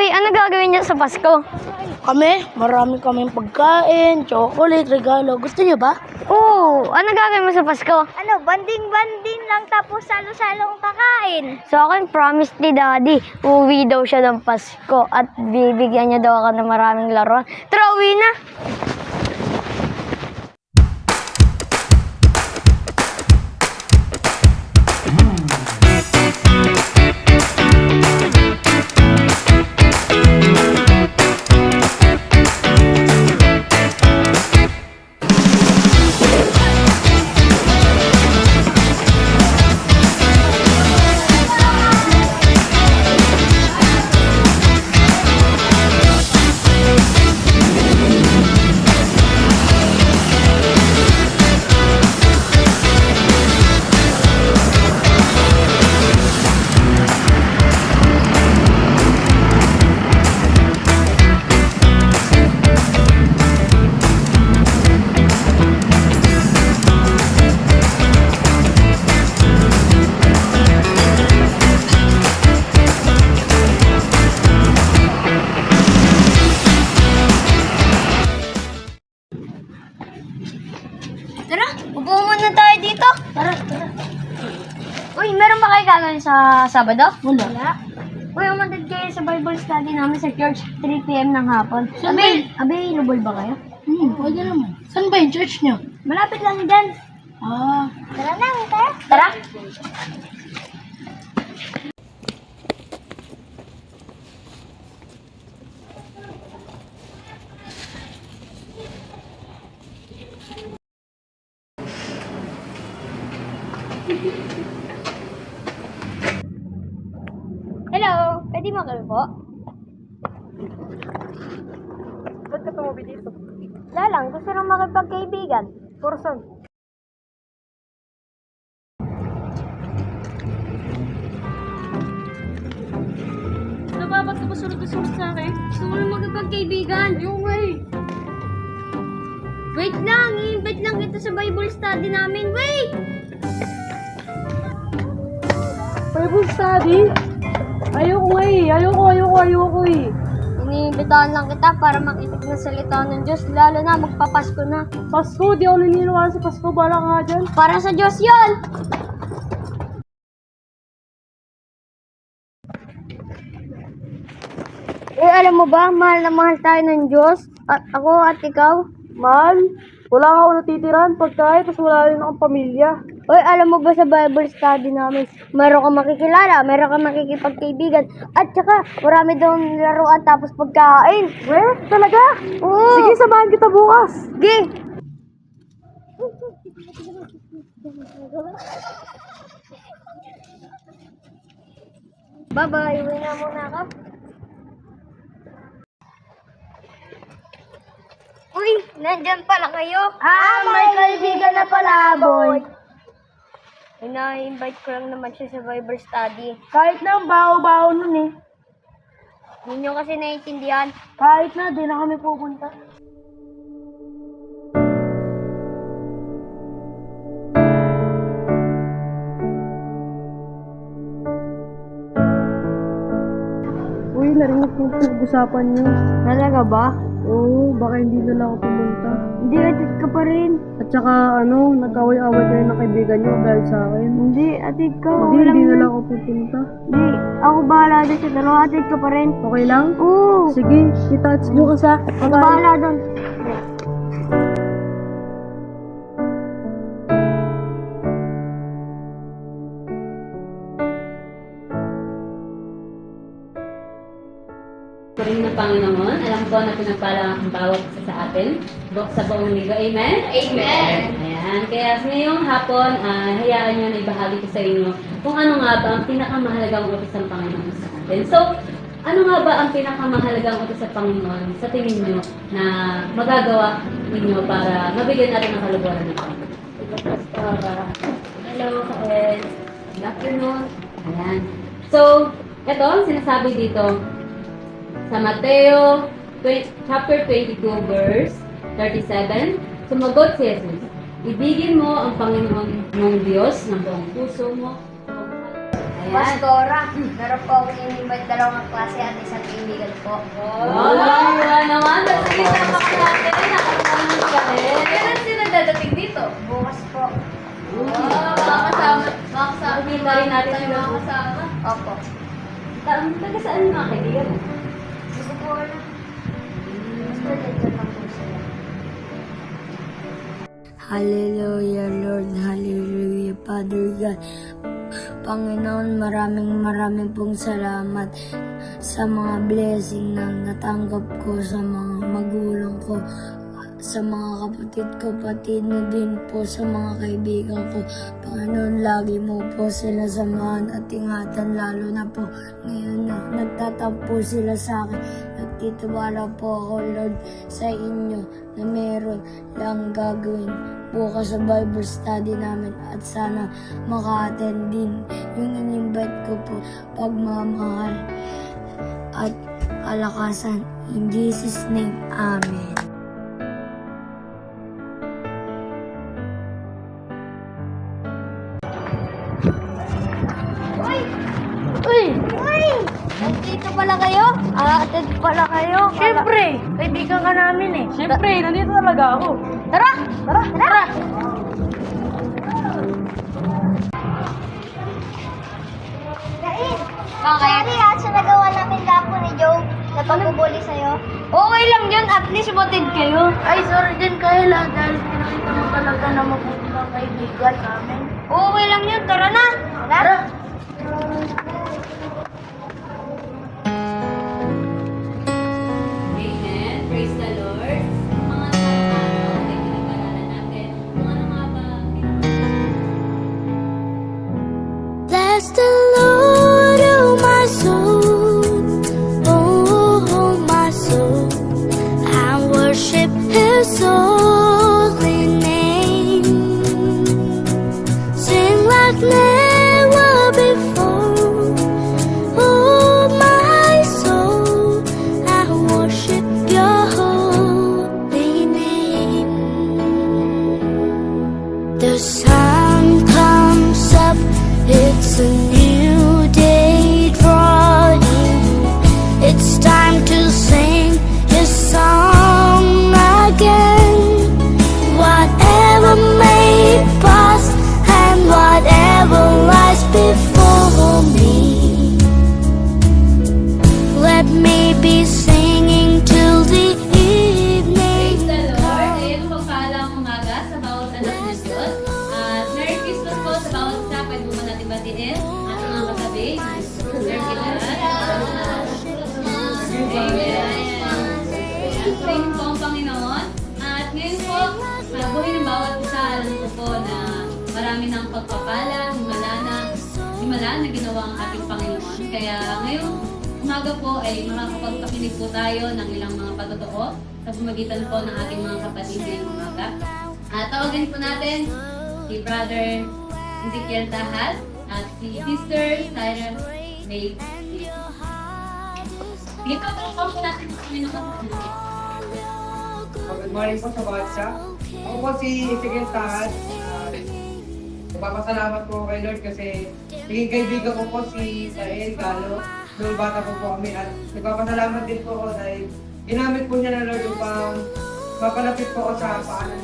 Uy, ano gagawin niyo sa Pasko? Kami, marami kaming pagkain, chocolate, regalo. Gusto niyo ba? Oo, ano gagawin mo sa Pasko? Ano, banding-banding lang tapos salo-salong kakain. Sa akin, promise ni Daddy, uwi daw siya ng Pasko at bibigyan niya daw ako ng maraming laruan. Tara, uwi na! Tara, upo muna tayo dito. Tara. Uy, meron ba kayo gagawin sa Sabado? Wala. Uy, umandad kayo sa Bible study namin sa church 3 p.m. ng hapon. Saan Available ba kayo? Pwede naman. Saan ba yung church niyo? Malapit lang dyan. Tara na, tara. Tara. Hello, pwede makalpo? Ba't ka tumabi dito? Wala lang, gusto nang makipagkaibigan. Person. Ano ba? Ba't ka ba sunod-sunod sa akin? Gusto mo nang makipagkaibigan. Yung way. Wait lang, i-invite lang kita sa Bible study namin. Wait! Bible study? Ayoko nga eh. Ayoko eh. Iniimbitahan lang kita para makinig ng salita ng Diyos, lalo na magpapasko na. Pasko, di ako naniniwala sa Pasko. Bala ka nga dyan. Para sa Diyos yon! Alam mo ba, mahal na mahal tayo ng Diyos. At ako at ikaw. Mahal, wala nga ako natitiran. Pagkain, tapos wala rin akong pamilya. Uy, alam mo ba sa Bible study namin, meron kang makikilala, meron kang makikipagkaibigan, at saka marami daw laruan tapos pagkain. Talaga? Oo! Sige, samahan kita bukas. Sige! Bye-bye, uwi na muna ako. Uy, nandyan pala kayo. may kaibigan na pala, boy. Ina-invite ko lang naman siya sa Bible study. Kahit na, baho-baho nun eh. Hindi nyo kasi naiintindihan. Kahit na, di na kami pupunta. Uy, narinig ko yung pinag-usapan niyo. Talaga ba? Oo, baka hindi na lang ako pumunta. Hindi, atid ka pa rin. At saka, nag-away-away kayo ng kaibigan niyo dahil sa akin. Hindi, atid ka. Hindi na lang ako pupunta. Hindi, ako bahala doon sa dalawa. Atid ka pa rin. Okay lang? Oo. Sige, kita-ats bukas ha. Ako bahala doon. Purihin ng Panginoon, alam ko na pinagpala ang bawat isa sa atin, sa buong linggo. Amen? Amen. Ayan. Kaya ngayong hapon, hayaan nyo na ibahagi ko sa inyo kung ano nga ba ang pinakamahalagang utos ng Panginoon sa atin. So, ano nga ba ang pinakamahalagang utos sa Panginoon sa tingin nyo na magagawa ninyo para mabigyan natin ng kaluguran nito? Hello, Kael. Good afternoon. Ayan. So, ito, sinasabi dito, sa Mateo chapter 22 verse 37, sumagot si Jesus, ibigin mo ang Panginoon mong Diyos ng buong puso mo. Ayan. Pastora. Meron po akong inimbite dalawang klase at isang kaibigan po. Oh, wala naman. Sige, tapak natin. Nakakaroon ka rin. Kailan sila dadating dito? Bukas po. Makakasama. Makita rin natin yung mga kasama. Opo. Taga saan yung mga kaibigan? Hindi ko po alam. Basta dito lang po sila. Hallelujah, Lord. Hallelujah, Father God. Panginoon, maraming pong salamat sa mga blessing na natanggap ko sa mga magulang ko, sa mga kapatid ko, pati na din po sa mga kaibigan ko. Panginoon, lagi mo po sila samahan at ingatan, lalo na po ngayon na nagtatampo sila sa akin. Nagtitiwala po ako, Lord, sa inyo na meron lang gagawin bukas sa Bible study namin at sana maka-attend din yung in-invite ko po, pagmamahal at kalakasan. In Jesus' name, Amen. Uy! Nandito pala kayo? Attend pala kayo? Siyempre, kaibigan ka namin eh. Siyempre, nandito talaga ako. Tara! Tara! Tara! Bakit? Sorry sa nagawa namin gapo ni Joe na pagbubuli sa'yo. Okay lang yun, at least matid kayo. Ay, sorry din Kayla dahil pinakita mo talaga na mabuti ng kaibigan namin. Okay lang yun, tara na! Tara! Amen. Praise the Lord. Mga nakakano ay pinag-aralan natin. Kung ano nga ba Bless the Lord, oh my soul, oh my soul, and worship His holy name. Sing like never before, oh my soul, and worship Your holy name. The sun comes up, it's a new day drawing. It's time to sing His song again. Whatever may pass and whatever lies before me, let me be singing till the evening Praise the Lord. comes. Ayun po paalang umaga sa bawat anak ng Diyos. At Merry Christmas po sa bawat isa. Pwede po natin batiin at mga katabi. Sir Kilan. Amen. Thank po ang Panginoon. At ngayon po, buhay ng bawat isa. Alam ko po na marami ng pagpapala, himala na ginawa ang ating Panginoon. Kaya ngayong umaga po ay makakapagpakinig po tayo ng ilang mga patotoo sa pamagitan po ng ating mga kapatid ngayong umaga. At tawagin po natin si Brother Ezekiel Tahal at si Sister Tyra May. Sige po, tawagin po natin kami ng kapatid. Good morning po sa bawat isa. Ako po si Ezekiel Tahal. Nagpapasalamat po kay Lord kasi naging kaibigan ko po si Sael Galo. Noong bata po kami at nagpapasalamat din po ako dahil ginamit po niya na Lord upang mapalapit po ako sa paanan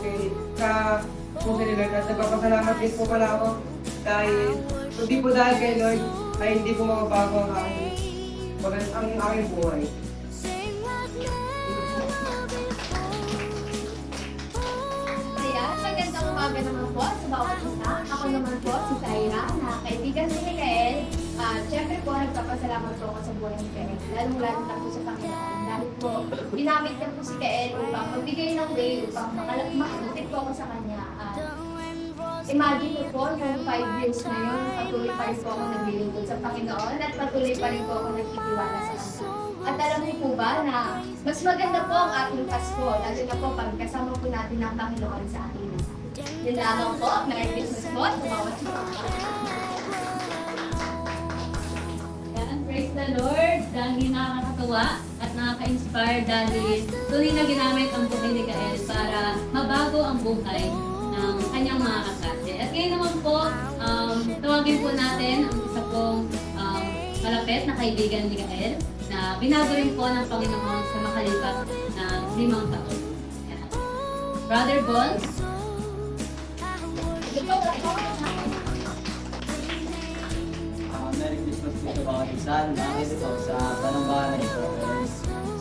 sa puso ni Lord. At nagpapasalamat din po pala ako dahil hindi po dahil kay Lord ay hindi po mababago ang aking buhay. Ayan, magandang umaga naman po sa bawat isa. Ako naman po si Tyra, na kaibigan ni Mikael. Siyempre po, nagpapasalamat po ako sa buhay ni Mikael. Lalong-lalo na po sa Panginoon. Dahil po, ginamit niya po si Mikael upang magbigay ng way, upang makalapit po ako sa kanya. Imagine niyo po, yung 5 years na yun, patuloy pa rin po ako naglilingkod sa Panginoon at patuloy pa rin po ako nagtitiwala sa Kanya. At alam niyo po ba na mas maganda po ang ating Pasko, lalo na po pag kasama po natin ang Panginoon sa ating isa. Yun lamang po, Merry Christmas po sa bawat isa. Yan, praise the Lord. Dahil nakakatawa at nakaka-inspire dahil tunay na ginamit ang buhay ni Kael para mabago ang buhay ng kanyang mga kaklase. At ngayon naman po, tawagin po natin ang isa pong malapit na kaibigan ni Gael na binago rin po ng Panginoon sa makalipas na 5 taon. Yan. Brother Bones, Merry Christmas po sa bawat isa. Nakakita po sa panambahan ito.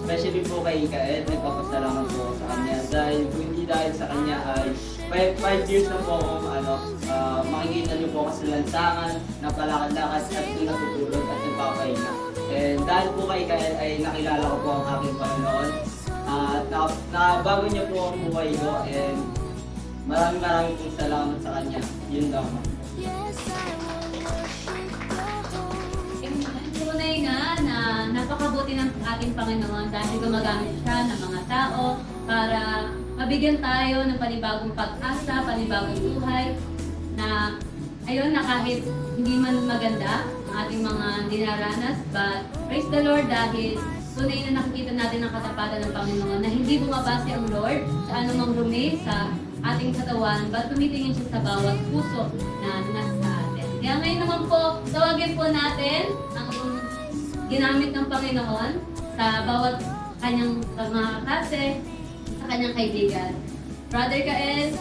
Especially po kay Ikaed, nagpapasalamat po ako sa kanya. Dahil kung hindi dahil sa kanya ay 5 years na po akong makikita niyo po ako sa lansangan, napalakad-lakad at doon natutulog at nagpapahinga. And dahil po kay Ikaed ay nakilala ko po ang aking Panginoon. At nabago niya po ang buhay ko and maraming pong salamat sa kanya. Yun lang po. tunay nga na napakabuti ng ating Panginoon dahil gumagamit siya ng mga tao para mabigyan tayo ng panibagong pag-asa, panibagong buhay na ayun na kahit hindi man maganda ang ating mga dinaranas, but praise the Lord dahil tunay na nakikita natin ang katapatan ng Panginoon na hindi bumabase ang Lord sa anumang rumi sa ating katawan, but tumitingin siya sa bawat puso na nasa atin. Kaya ngayon naman po, tawagin po natin ang ginamit ng Panginoon sa bawat kanyang mga kaklase, sa kanyang kaibigan. Brother Gael,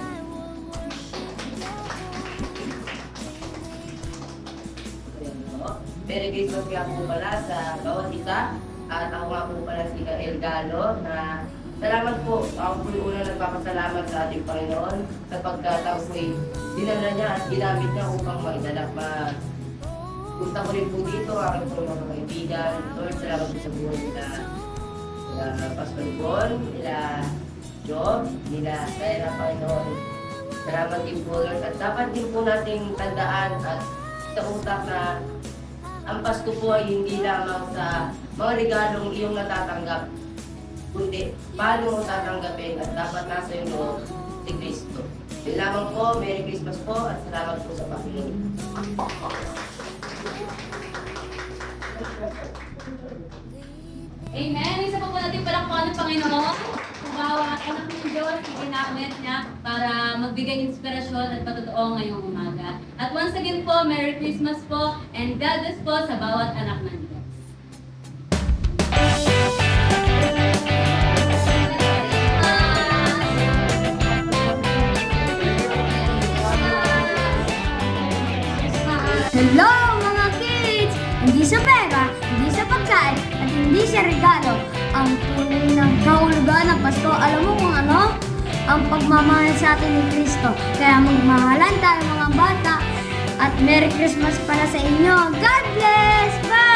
Merry Christmas nga po pala sa bawat isa. At ako nga po pala si Gael Galo na salamat po. Ako po yung unang nagpapasalamat sa ating Panginoon sapagkat ako po'y dinala niya at ginamit niya upang maidala pa. Punta ko rin po dito, aking po mga kaibigan. Lord, salamat po sa buhay nila. Pastor Bon, nila Job, nila Kaya Panginoon. Salamat din po Lord. At dapat din po nating tandaan at sa utak na ang Pasko po ay hindi lamang sa mga regalong iyong natatanggap, kundi paano mo tatanggapin at dapat nasa iyong loob si Kristo. Yun lamang po, Merry Christmas po at salamat po sa Panginoon. Amen. Isa pa po natin palakpakan ng Panginoon. Kung bawat anak ng Diyos, iginamit niya para magbigay inspirasyon at patotoo ngayong umaga. At once again po, Merry Christmas po and God bless po sa bawat anak ng Diyos. Hello mga kids! Hindi sa pera, hindi sa pagkain, at hindi sa regalo. Ang tunay ng kahulugan ng Pasko, alam mo kung ano? Ang pagmamahal sa atin ni Kristo. Kaya magmahalan tayo mga bata. At Merry Christmas para sa inyo. God bless! Bye!